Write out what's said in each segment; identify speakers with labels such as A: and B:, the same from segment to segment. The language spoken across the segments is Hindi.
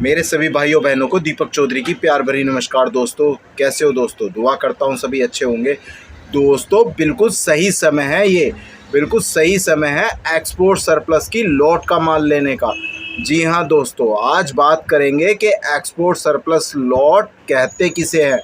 A: मेरे सभी भाइयों बहनों को दीपक चौधरी की प्यार भरी नमस्कार। दोस्तों कैसे हो दोस्तों, दुआ करता हूँ सभी अच्छे होंगे। दोस्तों बिल्कुल सही समय है, ये बिल्कुल सही समय है एक्सपोर्ट सरप्लस की लॉट का माल लेने का। जी हाँ दोस्तों, आज बात करेंगे कि एक्सपोर्ट सरप्लस लॉट कहते किसे हैं,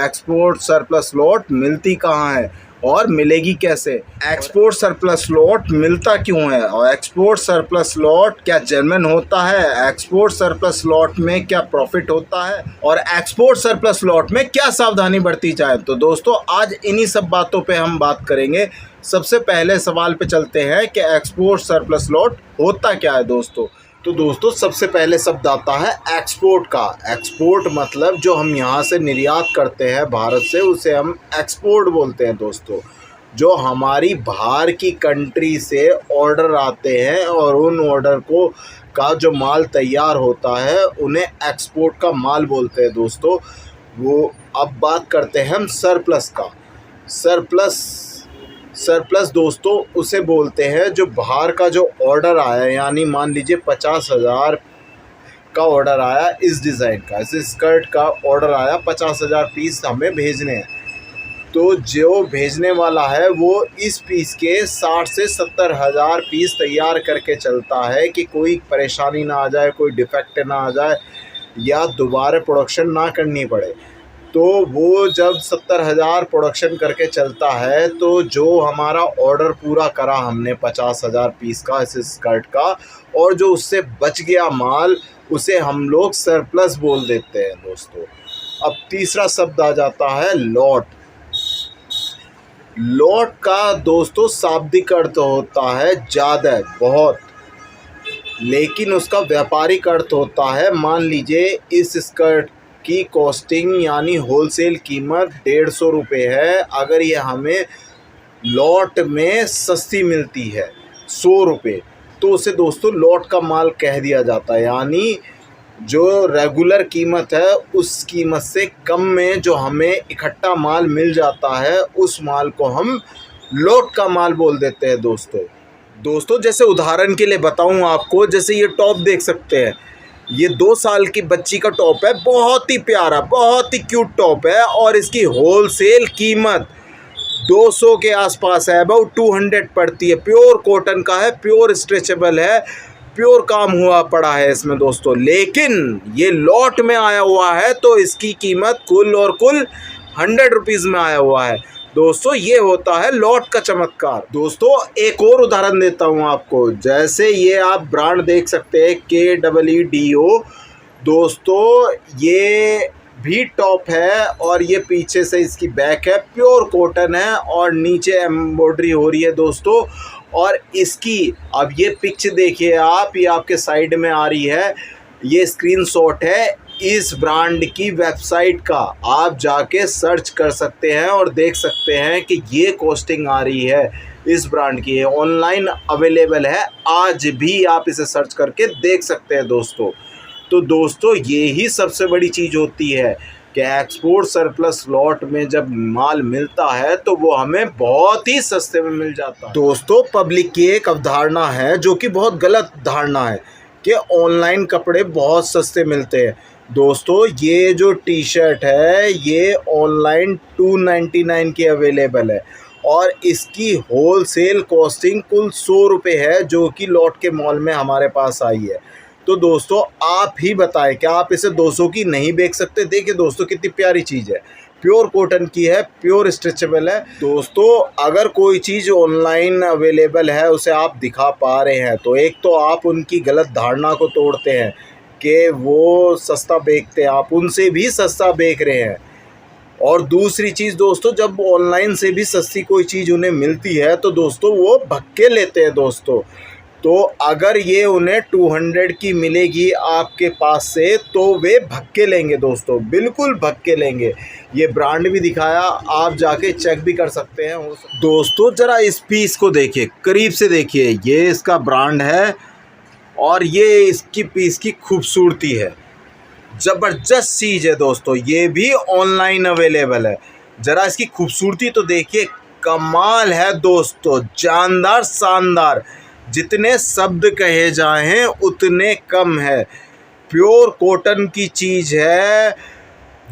A: एक्सपोर्ट सरप्लस लॉट मिलती कहाँ है और मिलेगी कैसे, एक्सपोर्ट सरप्लस लॉट मिलता क्यों है और एक्सपोर्ट सरप्लस लॉट क्या जेन्युइन होता है, एक्सपोर्ट सरप्लस लॉट में क्या प्रॉफिट होता है और एक्सपोर्ट सरप्लस लॉट में क्या सावधानी बरती जाए। तो दोस्तों आज इन्हीं सब बातों पे हम बात करेंगे। सबसे पहले सवाल पे चलते हैं कि एक्सपोर्ट सरप्लस लॉट होता क्या है दोस्तों। तो दोस्तों सबसे पहले शब्द आता है एक्सपोर्ट का। एक्सपोर्ट मतलब जो हम यहाँ से निर्यात करते हैं भारत से, उसे हम एक्सपोर्ट बोलते हैं दोस्तों। जो हमारी बाहर की कंट्री से ऑर्डर आते हैं और उन ऑर्डर को का जो माल तैयार होता है उन्हें एक्सपोर्ट का माल बोलते हैं दोस्तों। वो अब बात करते हैं हम सरप्लस का। सरप्लस दोस्तों उसे बोलते हैं जो बाहर का जो ऑर्डर आया, यानी मान लीजिए 50,000 का ऑर्डर आया, इस डिज़ाइन का, इस स्कर्ट का ऑर्डर आया, 50,000 पीस हमें भेजने हैं। तो जो भेजने वाला है वो इस पीस के 60 से 70,000 पीस तैयार करके चलता है कि कोई परेशानी ना आ जाए, कोई डिफेक्ट ना आ जाए या दोबारा प्रोडक्शन ना करनी पड़े। तो वो जब 70,000 प्रोडक्शन करके चलता है तो जो हमारा ऑर्डर पूरा करा हमने 50,000 पीस का इस स्कर्ट का, और जो उससे बच गया माल उसे हम लोग सरप्लस बोल देते हैं दोस्तों। अब तीसरा शब्द आ जाता है लॉट। लॉट का दोस्तों शाब्दिक अर्थ होता है ज़्यादा, बहुत, लेकिन उसका व्यापारिक अर्थ होता है, मान लीजिए इस स्कर्ट की कॉस्टिंग यानी होलसेल कीमत 150 रुपये है, अगर ये हमें लॉट में सस्ती मिलती है 100 रुपये, तो उसे दोस्तों लॉट का माल कह दिया जाता है। यानी जो रेगुलर कीमत है उस कीमत से कम में जो हमें इकट्ठा माल मिल जाता है उस माल को हम लॉट का माल बोल देते हैं दोस्तों जैसे उदाहरण के लिए बताऊं आपको, जैसे ये टॉप देख सकते हैं, ये 2 साल की बच्ची का टॉप है, बहुत ही प्यारा, बहुत ही क्यूट टॉप है और इसकी होलसेल कीमत 200 के आसपास है, अबाउट 200 पड़ती है। प्योर कॉटन का है, प्योर स्ट्रेचेबल है, प्योर काम हुआ पड़ा है इसमें दोस्तों। लेकिन ये लॉट में आया हुआ है तो इसकी कीमत कुल 100 रुपीज़ में आया हुआ है दोस्तों। ये होता है लॉट का चमत्कार। दोस्तों एक और उदाहरण देता हूँ आपको, जैसे ये आप ब्रांड देख सकते हैं KWDO दोस्तों, ये भी टॉप है और ये पीछे से इसकी बैक है, प्योर कॉटन है और नीचे एम्ब्रॉयडरी हो रही है दोस्तों। और इसकी अब ये पिक्चर देखिए आप, ये आपके साइड में आ रही है, ये स्क्रीनशॉट है इस ब्रांड की वेबसाइट का। आप जाके सर्च कर सकते हैं और देख सकते हैं कि ये कॉस्टिंग आ रही है इस ब्रांड की, है ऑनलाइन अवेलेबल है, आज भी आप इसे सर्च करके देख सकते हैं दोस्तों। तो दोस्तों ये ही सबसे बड़ी चीज़ होती है कि एक्सपोर्ट सरप्लस लॉट में जब माल मिलता है तो वो हमें बहुत ही सस्ते में मिल जाता है दोस्तों। पब्लिक की एक अवधारणा है जो कि बहुत गलत धारणा है कि ऑनलाइन कपड़े बहुत सस्ते मिलते हैं दोस्तों। ये जो टी शर्ट है ये ऑनलाइन 299 की अवेलेबल है और इसकी होलसेल कॉस्टिंग कुल 100 रुपये है, जो कि लॉट के मॉल में हमारे पास आई है। तो दोस्तों आप ही बताएं, क्या आप इसे 200 की नहीं बेच सकते? देखिए दोस्तों कितनी प्यारी चीज़ है, प्योर कॉटन की है, प्योर स्ट्रेचेबल है दोस्तों। अगर कोई चीज़ ऑनलाइन अवेलेबल है उसे आप दिखा पा रहे हैं तो एक तो आप उनकी गलत धारणा को तोड़ते हैं कि वो सस्ता बेचते हैं, आप उनसे भी सस्ता बेच रहे हैं। और दूसरी चीज़ दोस्तों, जब ऑनलाइन से भी सस्ती कोई चीज़ उन्हें मिलती है तो दोस्तों वो भक्के लेते हैं दोस्तों। तो अगर ये उन्हें 200 की मिलेगी आपके पास से तो वे भक्के लेंगे दोस्तों, बिल्कुल भक्के लेंगे। ये ब्रांड भी दिखाया, आप जाके चेक भी कर सकते हैं दोस्तों। ज़रा इस पीस को देखिए, करीब से देखिए, ये इसका ब्रांड है और ये इसकी पीस की खूबसूरती है, ज़बरदस्त चीज़ है दोस्तों। ये भी ऑनलाइन अवेलेबल है, ज़रा इसकी खूबसूरती तो देखिए, कमाल है दोस्तों, जानदार शानदार, जितने शब्द कहे जाएं उतने कम है। प्योर कॉटन की चीज़ है,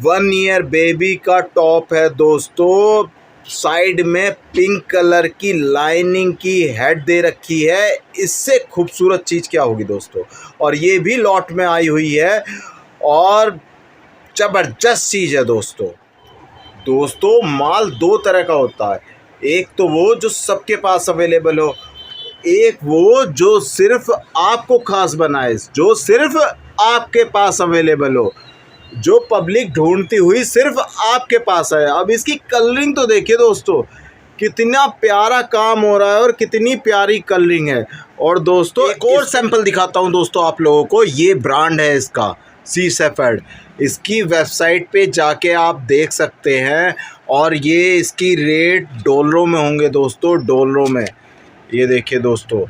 A: 1 ईयर बेबी का टॉप है दोस्तों, साइड में पिंक कलर की लाइनिंग की हेड दे रखी है। इससे खूबसूरत चीज़ क्या होगी दोस्तों। और ये भी लॉट में आई हुई है और ज़बरदस्त चीज़ है दोस्तों। दोस्तों माल दो तरह का होता है, एक तो वो जो सबके पास अवेलेबल हो, एक वो जो सिर्फ आपको खास बनाए, जो सिर्फ आपके पास अवेलेबल हो, जो पब्लिक ढूंढती हुई सिर्फ आपके पास है। अब इसकी कलरिंग तो देखिए दोस्तों, कितना प्यारा काम हो रहा है और कितनी प्यारी कलरिंग है। और दोस्तों एक और सैंपल दिखाता हूं दोस्तों आप लोगों को। ये ब्रांड है इसका, सी सेफर्ड। इसकी वेबसाइट पे जाके आप देख सकते हैं और ये इसकी रेट डॉलरों में होंगे दोस्तों, डॉलरों में। ये देखिए दोस्तों,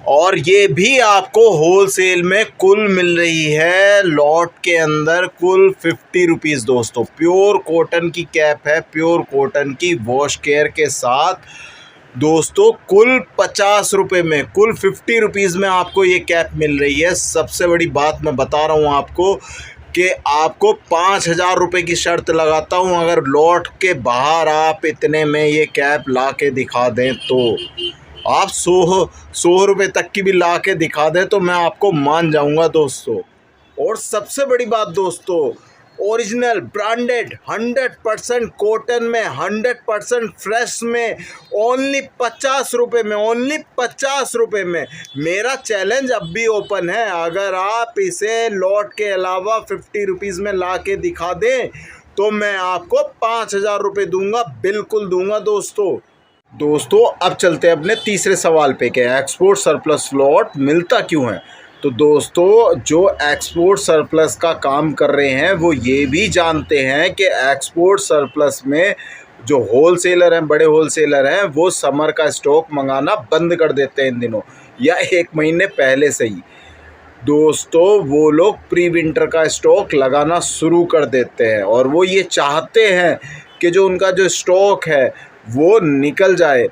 A: और ये भी आपको होलसेल में कुल मिल रही है लॉट के अंदर कुल 50 रुपीज़ दोस्तों। प्योर कॉटन की कैप है, प्योर कॉटन की वॉश केयर के साथ दोस्तों, कुल 50 रुपये में, कुल 50 रुपीज़ में आपको ये कैप मिल रही है। सबसे बड़ी बात मैं बता रहा हूँ आपको कि आपको 5,000 रुपये की शर्त लगाता हूँ, अगर लॉट के बाहर आप इतने में ये कैप ला के दिखा दें तो, आप 100 रुपये तक की भी ला के दिखा दें तो मैं आपको मान जाऊंगा दोस्तों। और सबसे बड़ी बात दोस्तों, ओरिजिनल ब्रांडेड 100% कॉटन में, 100% फ्रेश में, ओनली 50 रुपये में, ओनली 50 रुपये में। मेरा चैलेंज अब भी ओपन है, अगर आप इसे लॉट के अलावा 50 रुपीज़ में ला के दिखा दें तो मैं आपको 5,000 रुपये दूंगा, बिल्कुल दूंगा दोस्तों। अब चलते हैं अपने तीसरे सवाल पे कि एक्सपोर्ट सरप्लस लॉट मिलता क्यों है। तो दोस्तों जो एक्सपोर्ट सरप्लस का काम कर रहे हैं वो ये भी जानते हैं कि एक्सपोर्ट सरप्लस में जो होलसेलर हैं, बड़े होलसेलर हैं, वो समर का स्टॉक मंगाना बंद कर देते हैं इन दिनों या 1 महीने पहले से ही। दोस्तों वो लोग प्री विंटर का स्टॉक लगाना शुरू कर देते हैं और वो ये चाहते हैं कि जो उनका जो स्टॉक है वो निकल जाए,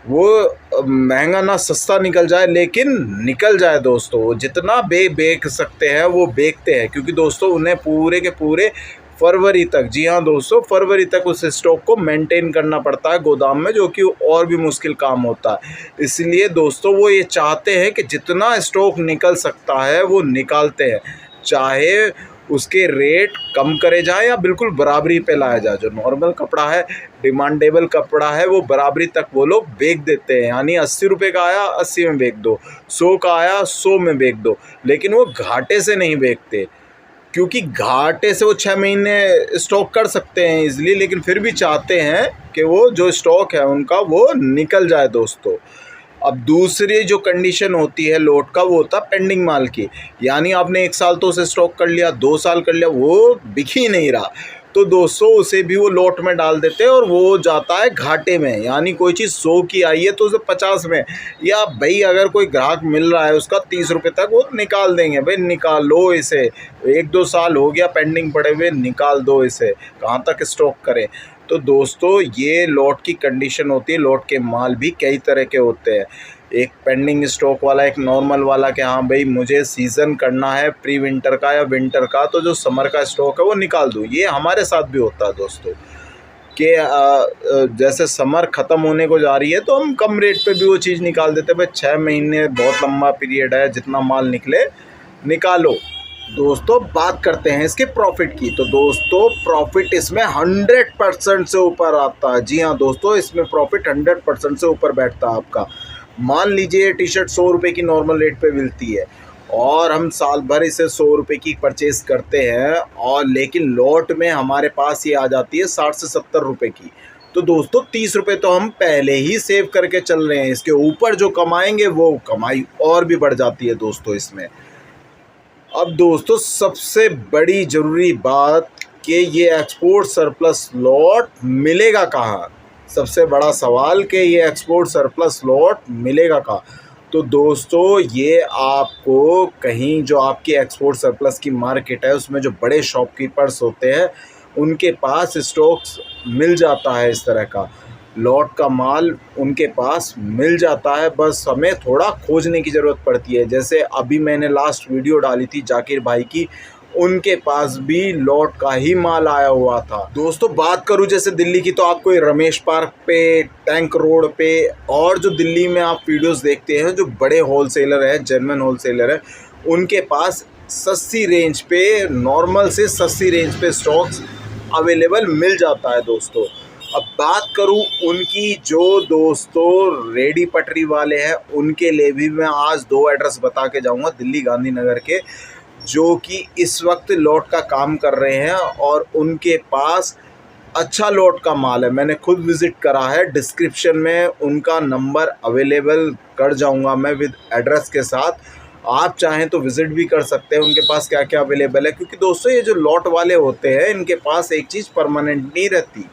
A: वो महंगा ना सस्ता निकल जाए, लेकिन निकल जाए दोस्तों। जितना बेच सकते हैं वो बेचते हैं, क्योंकि दोस्तों उन्हें पूरे के पूरे फरवरी तक, जी हाँ दोस्तों, फरवरी तक उस स्टॉक को मेंटेन करना पड़ता है गोदाम में, जो कि और भी मुश्किल काम होता है। इसलिए दोस्तों वो ये चाहते हैं कि जितना स्टॉक निकल सकता है वो निकालते हैं, चाहे उसके रेट कम करे जाए या बिल्कुल बराबरी पे लाया जाए। जो नॉर्मल कपड़ा है, डिमांडेबल कपड़ा है, वो बराबरी तक वो लोग बेच देते हैं। यानी 80 रुपये का आया 80 में बेच दो, 100 का आया 100 में बेच दो, लेकिन वो घाटे से नहीं बेचते, क्योंकि घाटे से वो 6 महीने स्टॉक कर सकते हैं इजली, लेकिन फिर भी चाहते हैं कि वो जो स्टॉक है उनका वो निकल जाए दोस्तों। अब दूसरी जो कंडीशन होती है लोट का, वो होता है पेंडिंग माल की। यानी आपने 1 साल तो उसे स्टॉक कर लिया, 2 साल कर लिया, वो बिक ही नहीं रहा, तो दोस्तों उसे भी वो लोट में डाल देते हैं और वो जाता है घाटे में। यानी कोई चीज़ 100 की आई है तो उसे 50 में, या भाई अगर कोई ग्राहक मिल रहा है उसका 30 रुपये तक वो निकाल देंगे। भाई निकाल लो इसे, 1-2 साल हो गया पेंडिंग पड़े हुए, निकाल दो इसे, कहाँ तक स्टॉक करें। तो दोस्तों ये लॉट की कंडीशन होती है। लॉट के माल भी कई तरह के होते हैं, एक पेंडिंग स्टॉक वाला, एक नॉर्मल वाला कि हाँ भाई मुझे सीज़न करना है प्री विंटर का या विंटर का, तो जो समर का स्टॉक है वो निकाल दूँ। ये हमारे साथ भी होता है दोस्तों कि जैसे समर ख़त्म होने को जा रही है तो हम कम रेट पे भी वो चीज़ निकाल देते हैं। भाई 6 महीने बहुत लंबा पीरियड है, जितना माल निकले निकालो। दोस्तों बात करते हैं इसके प्रॉफिट की। तो दोस्तों प्रॉफिट इसमें 100% से ऊपर आता है। जी हाँ दोस्तों, इसमें प्रॉफिट 100% से ऊपर बैठता है आपका। मान लीजिए टी शर्ट 100 रुपये की नॉर्मल रेट पे मिलती है और हम साल भर इसे 100 रुपये की परचेज़ करते हैं, और लेकिन लॉट में हमारे पास ये आ जाती है 60 से 70 रुपये की। तो दोस्तों 30 रुपये तो हम पहले ही सेव करके चल रहे हैं, इसके ऊपर जो कमाएंगे वो कमाई और भी बढ़ जाती है दोस्तों इसमें। अब दोस्तों सबसे बड़ी ज़रूरी बात कि ये एक्सपोर्ट सरप्लस लॉट मिलेगा कहाँ। सबसे बड़ा सवाल कि ये एक्सपोर्ट सरप्लस लॉट मिलेगा कहाँ। तो दोस्तों ये आपको कहीं जो आपकी एक्सपोर्ट सरप्लस की मार्केट है उसमें जो बड़े शॉपकीपर्स होते हैं उनके पास स्टॉक्स मिल जाता है इस तरह का। लॉट का माल उनके पास मिल जाता है, बस हमें थोड़ा खोजने की ज़रूरत पड़ती है। जैसे अभी मैंने लास्ट वीडियो डाली थी जाकिर भाई की, उनके पास भी लॉट का ही माल आया हुआ था। दोस्तों बात करूं जैसे दिल्ली की, तो आपको ये रमेश पार्क पे, टैंक रोड पे, और जो दिल्ली में आप वीडियोस देखते हैं जो बड़े होलसेलर हैं, जेन्युइन होलसेलर हैं, उनके पास सस्ती रेंज पे, नॉर्मल से सस्ती रेंज पे स्टॉक्स अवेलेबल मिल जाता है दोस्तों। अब बात करूं उनकी जो दोस्तों रेडी पटरी वाले हैं, उनके लिए भी मैं आज 2 एड्रेस बता के जाऊंगा दिल्ली गांधीनगर के, जो कि इस वक्त लॉट का काम कर रहे हैं और उनके पास अच्छा लॉट का माल है। मैंने खुद विज़िट करा है, डिस्क्रिप्शन में उनका नंबर अवेलेबल कर जाऊंगा मैं विद एड्रेस के साथ। आप चाहें तो विज़िट भी कर सकते हैं उनके पास क्या क्या अवेलेबल है, क्योंकि दोस्तों ये जो लॉट वाले होते हैं इनके पास एक चीज़ परमानेंट नहीं रहती।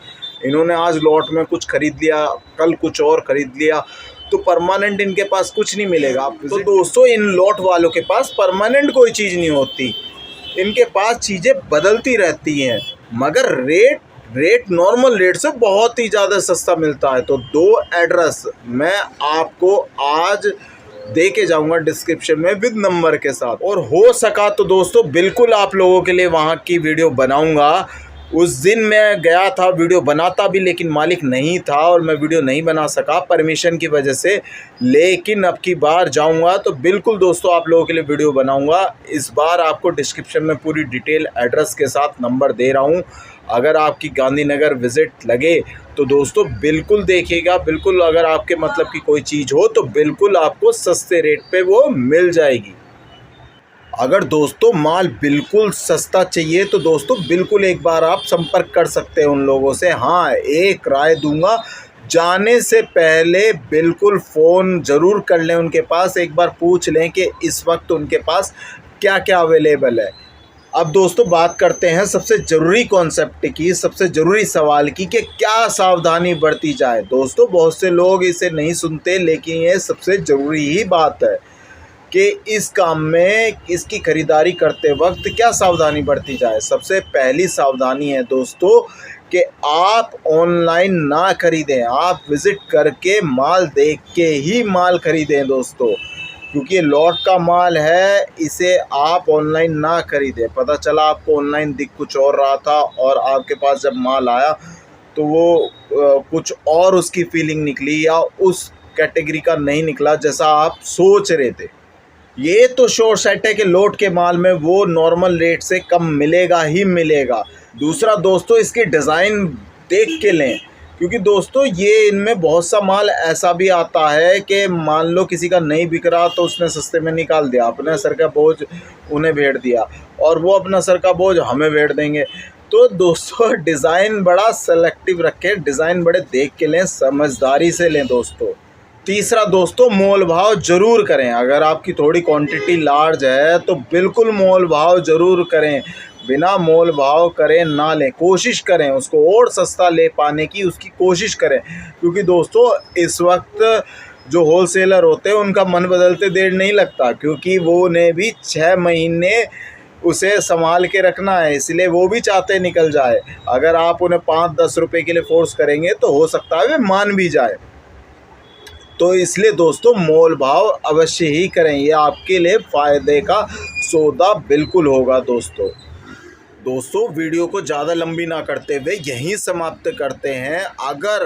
A: इन्होंने आज लॉट में कुछ ख़रीद लिया, कल कुछ और ख़रीद लिया, तो परमानेंट इनके पास कुछ नहीं मिलेगा। तो दोस्तों इन लॉट वालों के पास परमानेंट कोई चीज़ नहीं होती, इनके पास चीज़ें बदलती रहती हैं, मगर रेट नॉर्मल रेट से बहुत ही ज़्यादा सस्ता मिलता है। तो 2 एड्रेस मैं आपको आज दे के जाऊँगा डिस्क्रिप्शन में विद नंबर के साथ, और हो सका तो दोस्तों बिल्कुल आप लोगों के लिए वहाँ की वीडियो बनाऊँगा। उस दिन मैं गया था, वीडियो बनाता भी, लेकिन मालिक नहीं था और मैं वीडियो नहीं बना सका परमिशन की वजह से। लेकिन अब की बार जाऊंगा तो बिल्कुल दोस्तों आप लोगों के लिए वीडियो बनाऊंगा। इस बार आपको डिस्क्रिप्शन में पूरी डिटेल एड्रेस के साथ नंबर दे रहा हूं। अगर आपकी गांधीनगर विज़िट लगे तो दोस्तों बिल्कुल देखिएगा, बिल्कुल अगर आपके मतलब की कोई चीज़ हो तो बिल्कुल आपको सस्ते रेट पे वो मिल जाएगी। अगर दोस्तों माल बिल्कुल सस्ता चाहिए तो दोस्तों बिल्कुल एक बार आप संपर्क कर सकते हैं उन लोगों से। हाँ, एक राय दूंगा, जाने से पहले बिल्कुल फ़ोन ज़रूर कर लें उनके पास, एक बार पूछ लें कि इस वक्त उनके पास क्या क्या अवेलेबल है। अब दोस्तों बात करते हैं सबसे ज़रूरी कॉन्सेप्ट की, सबसे ज़रूरी सवाल की, कि क्या सावधानी बरती जाए। दोस्तों बहुत से लोग इसे नहीं सुनते, लेकिन ये सबसे ज़रूरी ही बात है कि इस काम में, इसकी ख़रीदारी करते वक्त क्या सावधानी बरती जाए। सबसे पहली सावधानी है दोस्तों कि आप ऑनलाइन ना ख़रीदें, आप विज़िट करके माल देख के ही माल ख़रीदें दोस्तों, क्योंकि ये लॉट का माल है, इसे आप ऑनलाइन ना ख़रीदें। पता चला आपको ऑनलाइन दिख कुछ और रहा था और आपके पास जब माल आया तो वो कुछ और उसकी फीलिंग निकली, या उस कैटेगरी का नहीं निकला जैसा आप सोच रहे थे। ये तो श्योर सेट है कि लॉट के माल में वो नॉर्मल रेट से कम मिलेगा ही मिलेगा। दूसरा दोस्तों इसकी डिज़ाइन देख के लें, क्योंकि दोस्तों ये इनमें बहुत सा माल ऐसा भी आता है कि मान लो किसी का नहीं बिक रहा तो उसने सस्ते में निकाल दिया, अपने सर का बोझ उन्हें भेड़ दिया और वो अपना सर का बोझ हमें भेड़ देंगे। तो दोस्तों डिज़ाइन बड़ा सेलेक्टिव रखें, डिज़ाइन बड़े देख के लें, समझदारी से लें दोस्तों। तीसरा दोस्तों मोल भाव ज़रूर करें। अगर आपकी थोड़ी क्वांटिटी लार्ज है तो बिल्कुल मोल भाव ज़रूर करें, बिना मोल भाव करें ना लें। कोशिश करें उसको और सस्ता ले पाने की, उसकी कोशिश करें, क्योंकि दोस्तों इस वक्त जो होलसेलर होते हैं उनका मन बदलते देर नहीं लगता, क्योंकि वो उन्हें भी 6 महीने उसे संभाल के रखना है, इसलिए वो भी चाहते निकल जाए। अगर आप उन्हें 5-10 रुपये के लिए फोर्स करेंगे तो हो सकता है वे मान भी जाए। तो इसलिए दोस्तों मोल भाव अवश्य ही करें, ये आपके लिए फ़ायदे का सौदा बिल्कुल होगा दोस्तों वीडियो को ज़्यादा लंबी ना करते हुए यहीं समाप्त करते हैं। अगर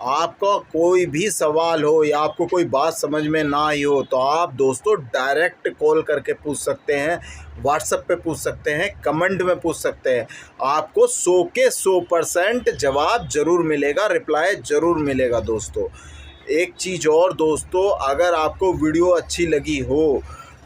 A: आपका कोई भी सवाल हो या आपको कोई बात समझ में ना आई हो तो आप दोस्तों डायरेक्ट कॉल करके पूछ सकते हैं, व्हाट्सएप पे पूछ सकते हैं, कमेंट में पूछ सकते हैं। आपको 100 के 100% जवाब ज़रूर मिलेगा, रिप्लाई ज़रूर मिलेगा दोस्तों। एक चीज़ और दोस्तों, अगर आपको वीडियो अच्छी लगी हो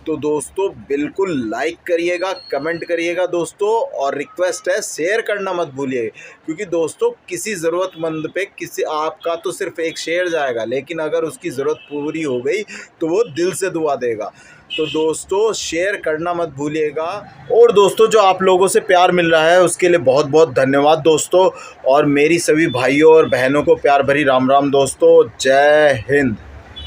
A: तो दोस्तों बिल्कुल लाइक करिएगा, कमेंट करिएगा दोस्तों, और रिक्वेस्ट है शेयर करना मत भूलिए, क्योंकि दोस्तों किसी ज़रूरतमंद पे किसी आपका तो सिर्फ एक शेयर जाएगा, लेकिन अगर उसकी ज़रूरत पूरी हो गई तो वो दिल से दुआ देगा। तो दोस्तों शेयर करना मत भूलिएगा। और दोस्तों जो आप लोगों से प्यार मिल रहा है उसके लिए बहुत बहुत धन्यवाद दोस्तों, और मेरी सभी भाइयों और बहनों को प्यार भरी राम राम दोस्तों। जय हिंद।